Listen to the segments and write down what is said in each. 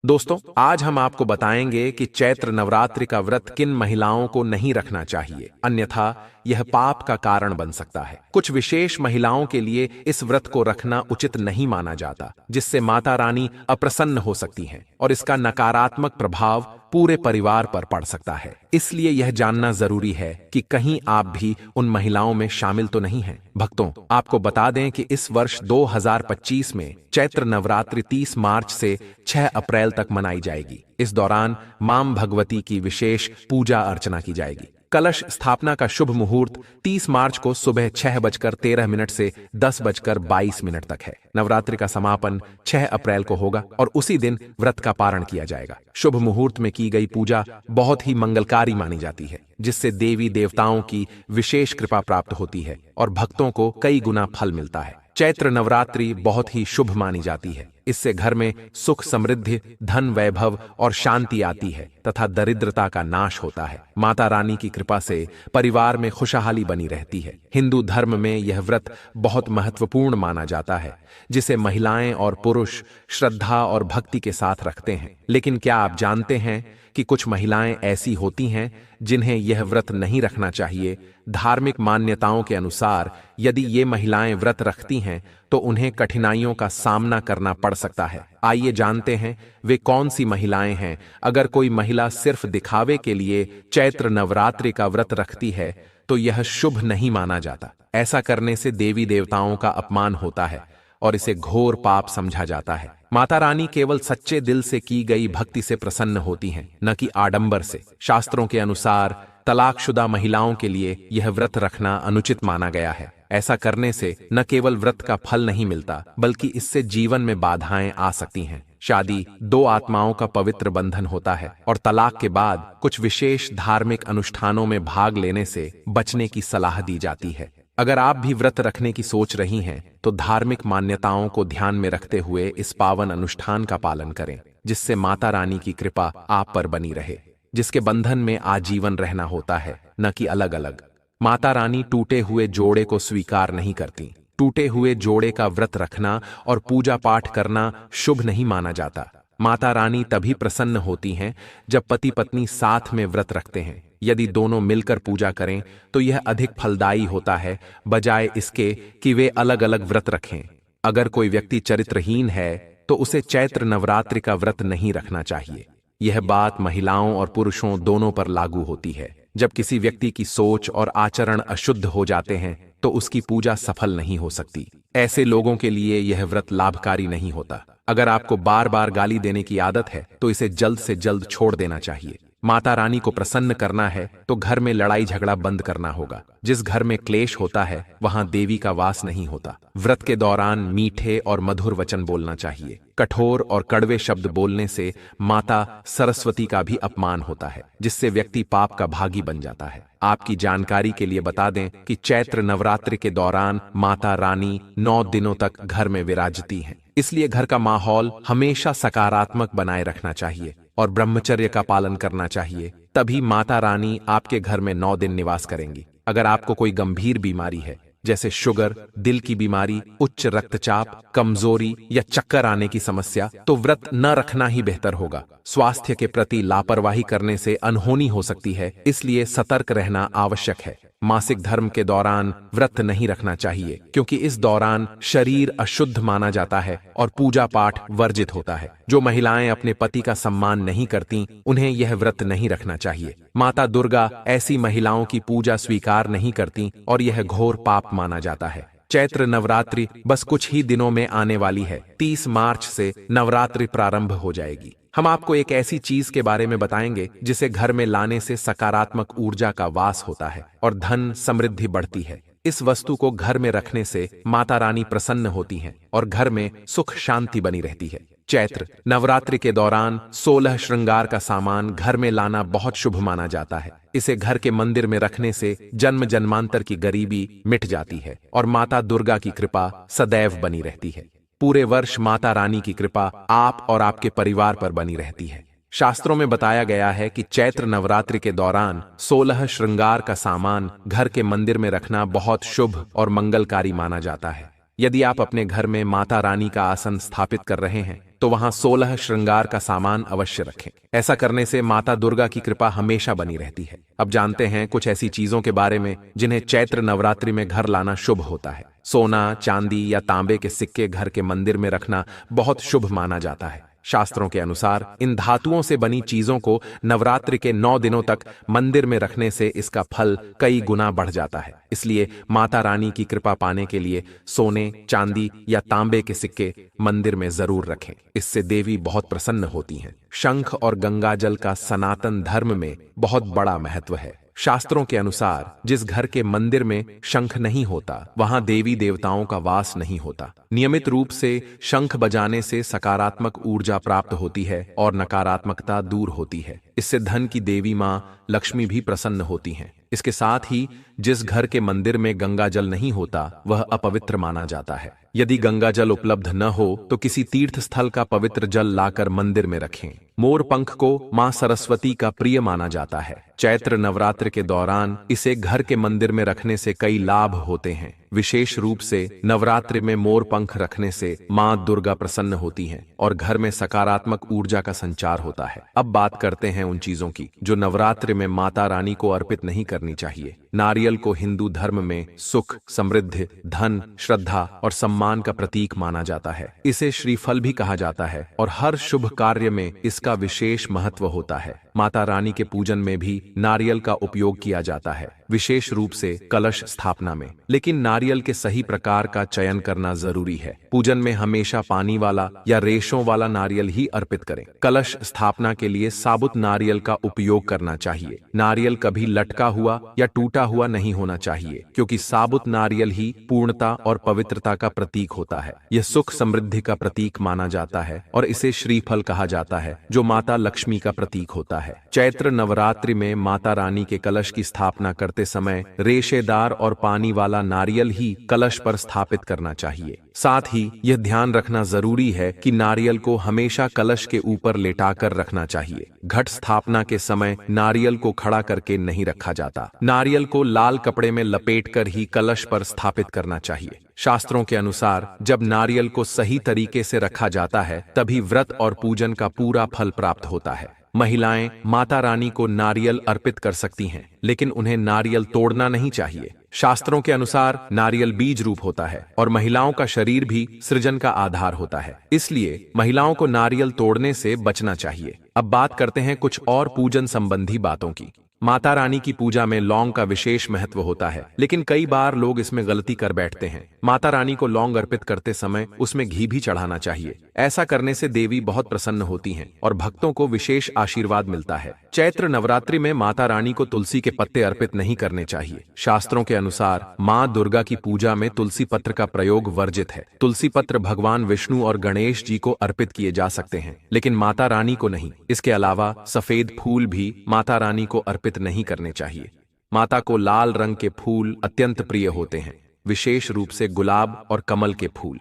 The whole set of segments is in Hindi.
दोस्तों, आज हम आपको बताएंगे कि चैत्र नवरात्रि का व्रत किन महिलाओं को नहीं रखना चाहिए, अन्यथा यह पाप का कारण बन सकता है। कुछ विशेष महिलाओं के लिए इस व्रत को रखना उचित नहीं माना जाता, जिससे माता रानी अप्रसन्न हो सकती हैं और इसका नकारात्मक प्रभाव पूरे परिवार पर पड़ सकता है। इसलिए यह जानना जरूरी है कि कहीं आप भी उन महिलाओं में शामिल तो नहीं हैं। भक्तों, आपको बता दें कि इस वर्ष 2025 में चैत्र नवरात्रि 30 मार्च से 6 अप्रैल तक मनाई जाएगी। इस दौरान मां भगवती की विशेष पूजा अर्चना की जाएगी। कलश स्थापना का शुभ मुहूर्त 30 मार्च को सुबह 6:13 से 10:22 तक है। नवरात्रि का समापन 6 अप्रैल को होगा और उसी दिन व्रत का पारण किया जाएगा। शुभ मुहूर्त में की गई पूजा बहुत ही मंगलकारी मानी जाती है, जिससे देवी देवताओं की विशेष कृपा प्राप्त होती है और भक्तों को कई गुना फल मिलता है। चैत्र नवरात्रि बहुत ही शुभ मानी जाती है। इससे घर में सुख समृद्धि, धन वैभव और शांति आती है तथा दरिद्रता का नाश होता है। माता रानी की कृपा से परिवार में खुशहाली बनी रहती है। हिंदू धर्म में यह व्रत बहुत महत्वपूर्ण माना जाता है, जिसे महिलाएं और पुरुष श्रद्धा और भक्ति के साथ रखते हैं। लेकिन क्या आप जानते हैं कि कुछ महिलाएं ऐसी होती हैं जिन्हें यह व्रत नहीं रखना चाहिए? धार्मिक मान्यताओं के अनुसार यदि ये महिलाएं व्रत रखती हैं तो उन्हें कठिनाइयों का सामना करना पड़ सकता है। आइए जानते हैं वे कौन सी महिलाएं हैं। अगर कोई महिला सिर्फ दिखावे के लिए चैत्र नवरात्रि का व्रत रखती है तो यह शुभ नहीं माना जाता। ऐसा करने से देवी देवताओं का अपमान होता है और इसे घोर पाप समझा जाता है। माता रानी केवल सच्चे दिल से की गई भक्ति से प्रसन्न होती हैं, न कि आडंबर से। शास्त्रों के अनुसार तलाकशुदा महिलाओं के लिए यह व्रत रखना अनुचित माना गया है। ऐसा करने से न केवल व्रत का फल नहीं मिलता, बल्कि इससे जीवन में बाधाएं आ सकती हैं। शादी दो आत्माओं का पवित्र बंधन होता है और तलाक के बाद कुछ विशेष धार्मिक अनुष्ठानों में भाग लेने से बचने की सलाह दी जाती है। अगर आप भी व्रत रखने की सोच रही हैं, तो धार्मिक मान्यताओं को ध्यान में रखते हुए इस पावन अनुष्ठान का पालन करें, जिससे माता रानी की कृपा आप पर बनी रहे, जिसके बंधन में आजीवन रहना होता है, न कि अलग अलग। माता रानी टूटे हुए जोड़े को स्वीकार नहीं करती। टूटे हुए जोड़े का व्रत रखना और पूजा पाठ करना शुभ नहीं माना जाता। माता रानी तभी प्रसन्न होती हैं जब पति पत्नी साथ में व्रत रखते हैं। यदि दोनों मिलकर पूजा करें तो यह अधिक फलदायी होता है, बजाय इसके कि वे अलग अलग व्रत रखें। अगर कोई व्यक्ति चरित्रहीन है तो उसे चैत्र नवरात्रि का व्रत नहीं रखना चाहिए। यह बात महिलाओं और पुरुषों दोनों पर लागू होती है। जब किसी व्यक्ति की सोच और आचरण अशुद्ध हो जाते हैं तो उसकी पूजा सफल नहीं हो सकती। ऐसे लोगों के लिए यह व्रत लाभकारी नहीं होता। अगर आपको बार बार गाली देने की आदत है तो इसे जल्द से जल्द छोड़ देना चाहिए। माता रानी को प्रसन्न करना है तो घर में लड़ाई झगड़ा बंद करना होगा। जिस घर में क्लेश होता है वहां देवी का वास नहीं होता। व्रत के दौरान मीठे और मधुर वचन बोलना चाहिए। कठोर और कड़वे शब्द बोलने से माता सरस्वती का भी अपमान होता है, जिससे व्यक्ति पाप का भागी बन जाता है। आपकी जानकारी के लिए बता दें कि चैत्र नवरात्रि के दौरान माता रानी 9 दिनों तक घर में विराजती हैं। इसलिए घर का माहौल हमेशा सकारात्मक बनाए रखना चाहिए और ब्रह्मचर्य का पालन करना चाहिए। तभी माता रानी आपके घर में 9 दिन निवास करेंगी। अगर आपको कोई गंभीर बीमारी है, जैसे शुगर, दिल की बीमारी, उच्च रक्तचाप, कमजोरी या चक्कर आने की समस्या, तो व्रत न रखना ही बेहतर होगा। स्वास्थ्य के प्रति लापरवाही करने से अनहोनी हो सकती है, इसलिए सतर्क रहना आवश्यक है। मासिक धर्म के दौरान व्रत नहीं रखना चाहिए, क्योंकि इस दौरान शरीर अशुद्ध माना जाता है और पूजा पाठ वर्जित होता है। जो महिलाएं अपने पति का सम्मान नहीं करती, उन्हें यह व्रत नहीं रखना चाहिए। माता दुर्गा ऐसी महिलाओं की पूजा स्वीकार नहीं करती और यह घोर पाप माना जाता है। चैत्र नवरात्रि बस कुछ ही दिनों में आने वाली है। 30 मार्च से नवरात्रि प्रारंभ हो जाएगी। हम आपको एक ऐसी चीज के बारे में बताएंगे जिसे घर में लाने से सकारात्मक ऊर्जा का वास होता है और धन समृद्धि बढ़ती है। इस वस्तु को घर में रखने से माता रानी प्रसन्न होती हैं और घर में सुख शांति बनी रहती है। चैत्र नवरात्रि के दौरान 16 श्रृंगार का सामान घर में लाना बहुत शुभ माना जाता है। इसे घर के मंदिर में रखने से जन्म जन्मांतर की गरीबी मिट जाती है और माता दुर्गा की कृपा सदैव बनी रहती है। पूरे वर्ष माता रानी की कृपा आप और आपके परिवार पर बनी रहती है। शास्त्रों में बताया गया है कि चैत्र नवरात्रि के दौरान 16 श्रृंगार का सामान घर के मंदिर में रखना बहुत शुभ और मंगलकारी माना जाता है। यदि आप अपने घर में माता रानी का आसन स्थापित कर रहे हैं तो वहां 16 श्रृंगार का सामान अवश्य रखें। ऐसा करने से माता दुर्गा की कृपा हमेशा बनी रहती है। अब जानते हैं कुछ ऐसी चीजों के बारे में जिन्हें चैत्र नवरात्रि में घर लाना शुभ होता है। सोना, चांदी या तांबे के सिक्के घर के मंदिर में रखना बहुत शुभ माना जाता है। शास्त्रों के अनुसार इन धातुओं से बनी चीजों को नवरात्रि के 9 दिनों तक मंदिर में रखने से इसका फल कई गुना बढ़ जाता है। इसलिए माता रानी की कृपा पाने के लिए सोने, चांदी या तांबे के सिक्के मंदिर में जरूर रखें। इससे देवी बहुत प्रसन्न होती हैं। शंख और गंगाजल का सनातन धर्म में बहुत बड़ा महत्व है। शास्त्रों के अनुसार जिस घर के मंदिर में शंख नहीं होता वहां देवी देवताओं का वास नहीं होता। नियमित रूप से शंख बजाने से सकारात्मक ऊर्जा प्राप्त होती है और नकारात्मकता दूर होती है। इससे धन की देवी मां लक्ष्मी भी प्रसन्न होती हैं। इसके साथ ही जिस घर के मंदिर में गंगा जल नहीं होता वह अपवित्र माना जाता है। यदि गंगा जल उपलब्ध न हो तो किसी तीर्थ स्थल का पवित्र जल लाकर मंदिर में रखें। मोर पंख को मां सरस्वती का प्रिय माना जाता है। चैत्र नवरात्र के दौरान इसे घर के मंदिर में रखने से कई लाभ होते हैं। विशेष रूप से नवरात्रि में मोर पंख रखने से मां दुर्गा प्रसन्न होती हैं और घर में सकारात्मक ऊर्जा का संचार होता है। अब बात करते हैं उन चीजों की जो नवरात्रि में माता रानी को अर्पित नहीं करनी चाहिए। नारियल को हिंदू धर्म में सुख, समृद्धि, धन, श्रद्धा और सम्मान का प्रतीक माना जाता है। इसे श्रीफल भी कहा जाता है और हर शुभ कार्य में इसका विशेष महत्व होता है। माता रानी के पूजन में भी नारियल का उपयोग किया जाता है, विशेष रूप से कलश स्थापना में। लेकिन नारियल के सही प्रकार का चयन करना जरूरी है। पूजन में हमेशा पानी वाला या रेशों वाला नारियल ही अर्पित करें। कलश स्थापना के लिए साबुत नारियल का उपयोग करना चाहिए। नारियल कभी लटका हुआ या टूटा हुआ नहीं होना चाहिए, क्योंकि साबुत नारियल ही पूर्णता और पवित्रता का प्रतीक होता है। यह सुख समृद्धि का प्रतीक माना जाता है और इसे श्रीफल कहा जाता है, जो माता लक्ष्मी का प्रतीक होता है। चैत्र नवरात्रि में माता रानी के कलश की स्थापना करते समय रेशेदार और पानी वाला नारियल ही कलश पर स्थापित करना चाहिए। साथ ही यह ध्यान रखना जरूरी है कि नारियल को हमेशा कलश के ऊपर लेटाकर रखना चाहिए। घट स्थापना के समय नारियल को खड़ा करके नहीं रखा जाता। नारियल को लाल कपड़े में लपेटकर ही कलश पर स्थापित करना चाहिए। शास्त्रों के अनुसार जब नारियल को सही तरीके से रखा जाता है तभी व्रत और पूजन का पूरा फल प्राप्त होता है। महिलाएं माता रानी को नारियल अर्पित कर सकती हैं, लेकिन उन्हें नारियल तोड़ना नहीं चाहिए। शास्त्रों के अनुसार नारियल बीज रूप होता है और महिलाओं का शरीर भी सृजन का आधार होता है। इसलिए महिलाओं को नारियल तोड़ने से बचना चाहिए। अब बात करते हैं कुछ और पूजन संबंधी बातों की। माता रानी की पूजा में लौंग का विशेष महत्व होता है, लेकिन कई बार लोग इसमें गलती कर बैठते हैं। माता रानी को लौंग अर्पित करते समय उसमें घी भी चढ़ाना चाहिए। ऐसा करने से देवी बहुत प्रसन्न होती हैं और भक्तों को विशेष आशीर्वाद मिलता है। चैत्र नवरात्रि में माता रानी को तुलसी के पत्ते अर्पित नहीं करने चाहिए। शास्त्रों के अनुसार मां दुर्गा की पूजा में तुलसी पत्र का प्रयोग वर्जित है। तुलसी पत्र भगवान विष्णु और गणेश जी को अर्पित किए जा सकते हैं, लेकिन माता रानी को नहीं। इसके अलावा सफेद फूल भी माता रानी को अर्पित नहीं करने चाहिए। माता को लाल रंग के फूल अत्यंत प्रिय होते हैं, विशेष रूप से गुलाब और कमल के फूल।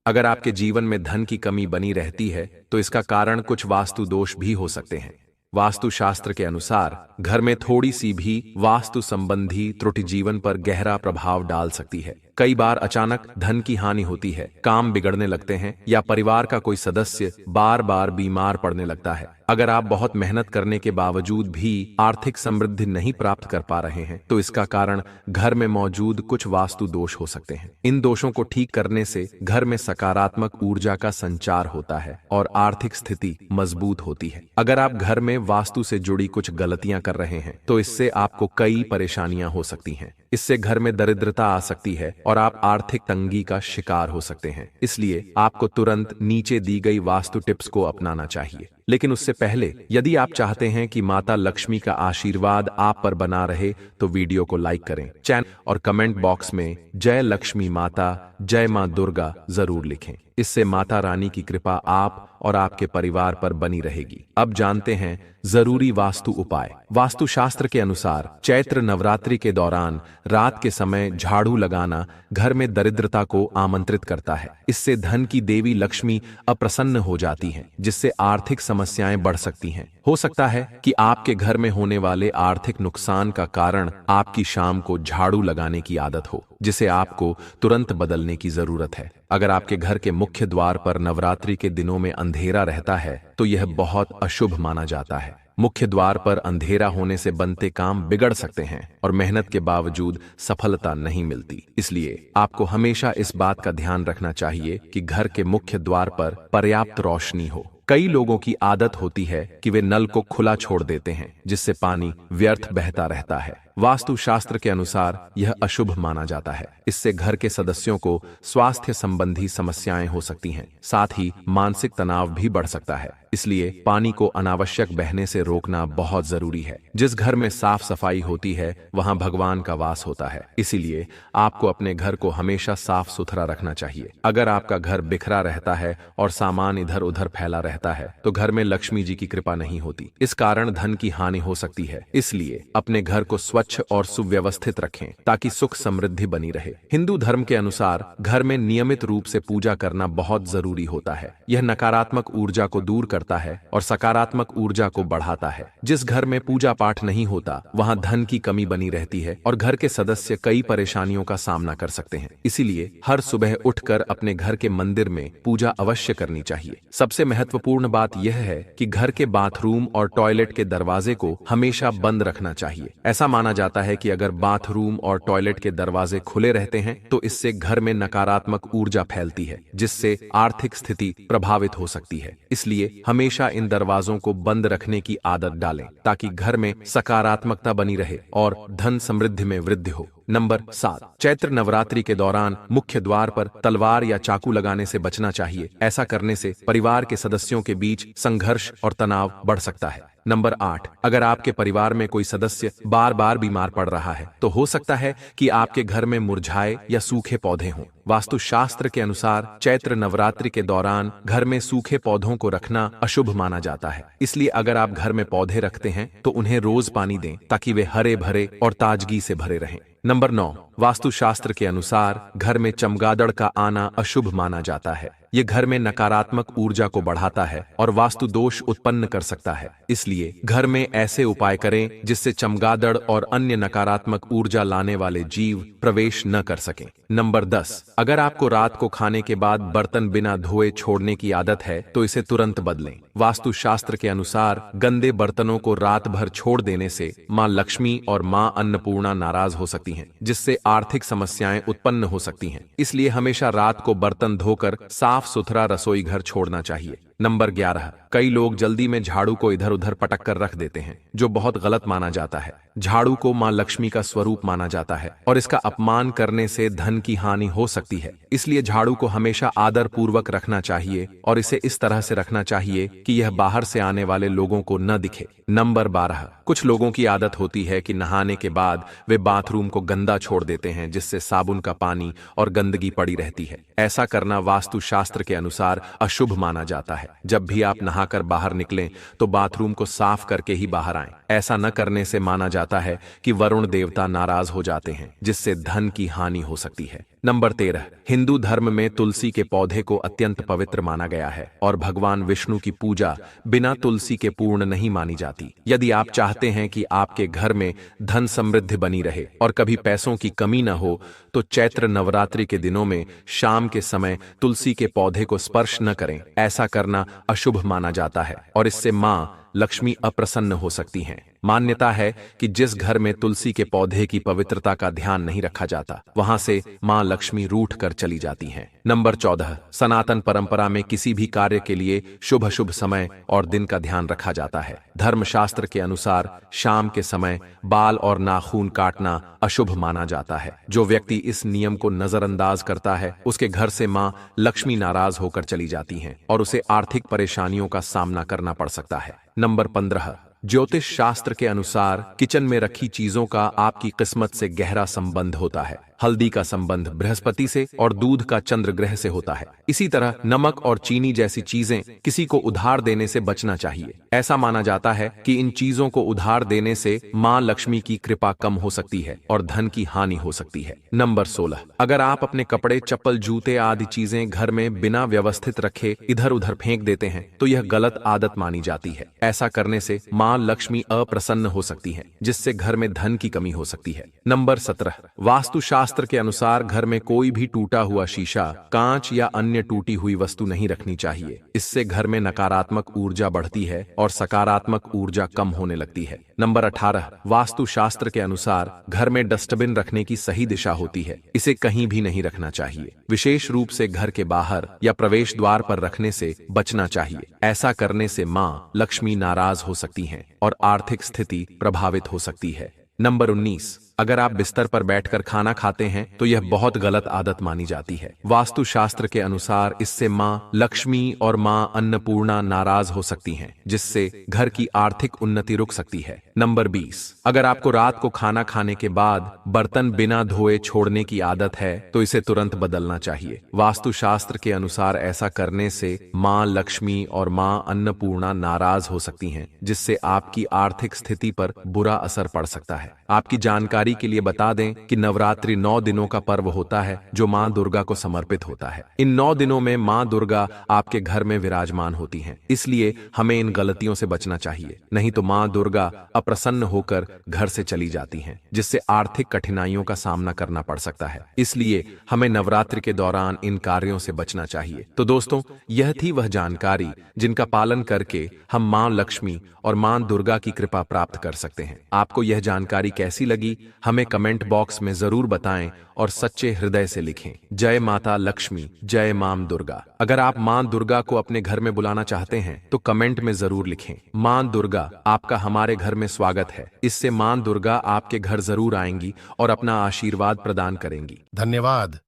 अगर आपके जीवन में धन की कमी बनी रहती है तो इसका कारण कुछ वास्तु दोष भी हो सकते हैं। वास्तु शास्त्र के अनुसार घर में थोड़ी सी भी वास्तु संबंधी त्रुटि जीवन पर गहरा प्रभाव डाल सकती है। कई बार अचानक धन की हानि होती है, काम बिगड़ने लगते हैं या परिवार का कोई सदस्य बार बार बीमार पड़ने लगता है। अगर आप बहुत मेहनत करने के बावजूद भी आर्थिक समृद्धि नहीं प्राप्त कर पा रहे हैं तो इसका कारण घर में मौजूद कुछ वास्तु दोष हो सकते हैं। इन दोषों को ठीक करने से घर में सकारात्मक ऊर्जा का संचार होता है और आर्थिक स्थिति मजबूत होती है। अगर आप घर में वास्तु से जुड़ी कुछ गलतियां कर रहे हैं तो इससे आपको कई परेशानियां हो सकती हैं। इससे घर में दरिद्रता आ सकती है और आप आर्थिक तंगी का शिकार हो सकते हैं। इसलिए आपको तुरंत नीचे दी गई वास्तु टिप्स को अपनाना चाहिए। लेकिन उससे पहले यदि आप चाहते हैं कि माता लक्ष्मी का आशीर्वाद आप पर बना रहे तो वीडियो को लाइक करें, चैनल और कमेंट बॉक्स में जय लक्ष्मी माता, जय मां दुर्गा जरूर लिखें। इससे माता रानी की कृपा आप और आपके परिवार पर बनी रहेगी। अब जानते हैं जरूरी वास्तु उपाय। वास्तु शास्त्र के अनुसार चैत्र नवरात्रि के दौरान रात के समय झाड़ू लगाना घर में दरिद्रता को आमंत्रित करता है। इससे धन की देवी लक्ष्मी अप्रसन्न हो जाती हैं, जिससे आर्थिक समस्याएं बढ़ सकती हैं। हो सकता है कि आपके घर में होने वाले आर्थिक नुकसान का कारण आपकी शाम को झाड़ू लगाने की आदत हो, जिसे आपको तुरंत बदलने की जरूरत है। अगर आपके घर के मुख्य द्वार पर नवरात्रि के दिनों में अंधेरा रहता है तो यह बहुत अशुभ माना जाता है। मुख्य द्वार पर अंधेरा होने से बनते काम बिगड़ सकते हैं और मेहनत के बावजूद सफलता नहीं मिलती। इसलिए आपको हमेशा इस बात का ध्यान रखना चाहिए कि घर के मुख्य द्वार पर पर्याप्त रोशनी हो। कई लोगों की आदत होती है कि वे नल को खुला छोड़ देते हैं, जिससे पानी व्यर्थ बहता रहता है। वास्तुशास्त्र के अनुसार यह अशुभ माना जाता है। इससे घर के सदस्यों को स्वास्थ्य संबंधी समस्याएं हो सकती हैं, साथ ही मानसिक तनाव भी बढ़ सकता है। इसलिए पानी को अनावश्यक बहने से रोकना बहुत जरूरी है। जिस घर में साफ सफाई होती है वहां भगवान का वास होता है। इसीलिए आपको अपने घर को हमेशा साफ सुथरा रखना चाहिए। अगर आपका घर बिखरा रहता है और सामान इधर उधर फैला रहता है तो घर में लक्ष्मी जी की कृपा नहीं होती। इस कारण धन की हानि हो सकती है। इसलिए अपने घर को स्वच्छ और सुव्यवस्थित रखें ताकि सुख समृद्धि बनी रहे। हिंदू धर्म के अनुसार घर में नियमित रूप से पूजा करना बहुत जरूरी होता है। यह नकारात्मक ऊर्जा को दूर करता है और सकारात्मक ऊर्जा को बढ़ाता है। जिस घर में पूजा पाठ नहीं होता वहां धन की कमी बनी रहती है और घर के सदस्य कई परेशानियों का सामना कर सकते हैं। इसीलिए हर सुबह उठकर अपने घर के मंदिर में पूजा अवश्य करनी चाहिए। सबसे महत्वपूर्ण बात यह है कि घर के बाथरूम और टॉयलेट के दरवाजे को हमेशा बंद रखना चाहिए। ऐसा माना जाता है कि अगर बाथरूम और टॉयलेट के दरवाजे खुले रहते हैं तो इससे घर में नकारात्मक ऊर्जा फैलती है, जिससे आर्थिक स्थिति प्रभावित हो सकती है। इसलिए हमेशा इन दरवाजों को बंद रखने की आदत डालें ताकि घर में सकारात्मकता बनी रहे और धन समृद्धि में वृद्धि हो। नंबर 7, चैत्र नवरात्रि के दौरान मुख्य द्वार पर तलवार या चाकू लगाने से बचना चाहिए। ऐसा करने से परिवार के सदस्यों के बीच संघर्ष और तनाव बढ़ सकता है। नंबर 8, अगर आपके परिवार में कोई सदस्य बार बार बीमार पड़ रहा है तो हो सकता है कि आपके घर में मुरझाए या सूखे पौधे हों। वास्तुशास्त्र के अनुसार चैत्र नवरात्रि के दौरान घर में सूखे पौधों को रखना अशुभ माना जाता है। इसलिए अगर आप घर में पौधे रखते हैं तो उन्हें रोज पानी दें ताकि वे हरे भरे और ताजगी से भरे रहें। नंबर 9, वास्तुशास्त्र के अनुसार घर में चमगादड़ का आना अशुभ माना जाता है। ये घर में नकारात्मक ऊर्जा को बढ़ाता है और वास्तु दोष उत्पन्न कर सकता है। इसलिए घर में ऐसे उपाय करें जिससे चमगादड़ और अन्य नकारात्मक ऊर्जा लाने वाले जीव प्रवेश न कर सकें। नंबर 10, अगर आपको रात को खाने के बाद बर्तन बिना धोए छोड़ने की आदत है तो इसे तुरंत बदलें। वास्तुशास्त्र के अनुसार गंदे बर्तनों को रात भर छोड़ देने से मां लक्ष्मी और मां अन्नपूर्णा नाराज हो सकती हैं, जिससे आर्थिक समस्याएं उत्पन्न हो सकती हैं। इसलिए हमेशा रात को बर्तन धोकर साफ सुथरा रसोई घर छोड़ना चाहिए। नंबर 11, कई लोग जल्दी में झाड़ू को इधर उधर पटक कर रख देते हैं, जो बहुत गलत माना जाता है। झाड़ू को मां लक्ष्मी का स्वरूप माना जाता है और इसका अपमान करने से धन की हानि हो सकती है। इसलिए झाड़ू को हमेशा आदर पूर्वक रखना चाहिए और इसे इस तरह से रखना चाहिए कि यह बाहर से आने वाले लोगों को न दिखे। नंबर 12, कुछ लोगों की आदत होती है कि नहाने के बाद वे बाथरूम को गंदा छोड़ देते हैं, जिससे साबुन का पानी और गंदगी पड़ी रहती है। ऐसा करना वास्तुशास्त्र के अनुसार अशुभ माना जाता है। जब भी आप नहाकर बाहर निकलें तो बाथरूम को साफ करके ही बाहर आएं। ऐसा न करने से माना जाता है कि वरुण देवता नाराज हो जाते हैं, जिससे धन की हानि हो सकती है। नंबर 13, हिंदू धर्म में तुलसी के पौधे को अत्यंत पवित्र माना गया है और भगवान विष्णु की पूजा बिना तुलसी के पूर्ण नहीं मानी जाती। यदि आप चाहते हैं कि आपके घर में धन समृद्धि बनी रहे और कभी पैसों की कमी न हो तो चैत्र नवरात्रि के दिनों में शाम के समय तुलसी के पौधे को स्पर्श न करें। ऐसा करना अशुभ माना जाता है और इससे मां लक्ष्मी अप्रसन्न हो सकती हैं। मान्यता है कि जिस घर में तुलसी के पौधे की पवित्रता का ध्यान नहीं रखा जाता वहां से मां लक्ष्मी रूठ कर चली जाती हैं। नंबर 14, सनातन परंपरा में किसी भी कार्य के लिए शुभ अशुभ समय और दिन का ध्यान रखा जाता है। धर्मशास्त्र के अनुसार शाम के समय बाल और नाखून काटना अशुभ माना जाता है। जो व्यक्ति इस नियम को नजरअंदाज करता है उसके घर से मां लक्ष्मी नाराज होकर चली जाती हैं और उसे आर्थिक परेशानियों का सामना करना पड़ सकता है। नंबर 15, ज्योतिष शास्त्र के अनुसार किचन में रखी चीजों का आपकी किस्मत से गहरा संबंध होता है। हल्दी का संबंध बृहस्पति से और दूध का चंद्र ग्रह से होता है। इसी तरह नमक और चीनी जैसी चीजें किसी को उधार देने से बचना चाहिए। ऐसा माना जाता है कि इन चीजों को उधार देने से मां लक्ष्मी की कृपा कम हो सकती है और धन की हानि हो सकती है। नंबर 16, अगर आप अपने कपड़े, चप्पल, जूते आदि चीजें घर में बिना व्यवस्थित रखे इधर उधर फेंक देते हैं तो यह गलत आदत मानी जाती है। ऐसा करने से मां लक्ष्मी अप्रसन्न हो सकती है, जिससे घर में धन की कमी हो सकती है। नंबर 17, वास्तुशास्त्र के अनुसार घर में कोई भी टूटा हुआ शीशा, कांच या अन्य टूटी हुई वस्तु नहीं रखनी चाहिए। इससे घर में नकारात्मक ऊर्जा बढ़ती है और सकारात्मक ऊर्जा कम होने लगती है। नंबर 18, वास्तुशास्त्र के अनुसार घर में डस्टबिन रखने की सही दिशा होती है। इसे कहीं भी नहीं रखना चाहिए, विशेष रूप से घर के बाहर या प्रवेश द्वार पर रखने से बचना चाहिए। ऐसा करने से मां लक्ष्मी नाराज हो सकती हैं और आर्थिक स्थिति प्रभावित हो सकती है। नंबर 19, अगर आप बिस्तर पर बैठकर खाना खाते हैं तो यह बहुत गलत आदत मानी जाती है। वास्तुशास्त्र के अनुसार इससे मां लक्ष्मी और मां अन्नपूर्णा नाराज हो सकती हैं, जिससे घर की आर्थिक उन्नति रुक सकती है। नंबर 20, अगर आपको रात को खाना खाने के बाद बर्तन बिना धोए छोड़ने की आदत है तो इसे तुरंत बदलना चाहिए। वास्तुशास्त्र के अनुसार ऐसा करने से मां लक्ष्मी और मां अन्नपूर्णा नाराज हो सकती हैं, जिससे आपकी आर्थिक स्थिति पर बुरा असर पड़ सकता है। आपकी जानकारी के लिए बता दें कि नवरात्रि 9 दिनों का पर्व होता है जो मां दुर्गा को समर्पित होता है। इन 9 दिनों में मां दुर्गा आपके घर में विराजमान होती हैं, इसलिए हमें इन गलतियों से बचना चाहिए, नहीं तो मां दुर्गा अप्रसन्न होकर घर से चली जाती हैं, जिससे आर्थिक कठिनाइयों का सामना करना पड़ सकता है। इसलिए हमें नवरात्रि के दौरान इन कार्यों से बचना चाहिए। तो दोस्तों, यह थी वह जानकारी जिनका पालन करके हम मां लक्ष्मी और मां दुर्गा की कृपा प्राप्त कर सकते हैं। आपको यह जानकारी कैसी लगी हमें कमेंट बॉक्स में जरूर बताएं और सच्चे हृदय से लिखें। जय माता लक्ष्मी, जय मां दुर्गा। अगर आप मां दुर्गा को अपने घर में बुलाना चाहते हैं तो कमेंट में जरूर लिखें, मां दुर्गा आपका हमारे घर में स्वागत है। इससे मां दुर्गा आपके घर जरूर आएंगी और अपना आशीर्वाद प्रदान करेंगी। धन्यवाद।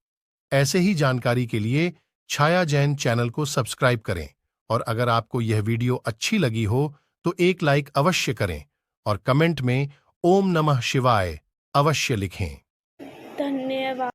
ऐसे ही जानकारी के लिए छाया जैन चैनल को सब्सक्राइब करें और अगर आपको यह वीडियो अच्छी लगी हो तो एक लाइक अवश्य करें और कमेंट में ओम नमः शिवाय अवश्य लिखें।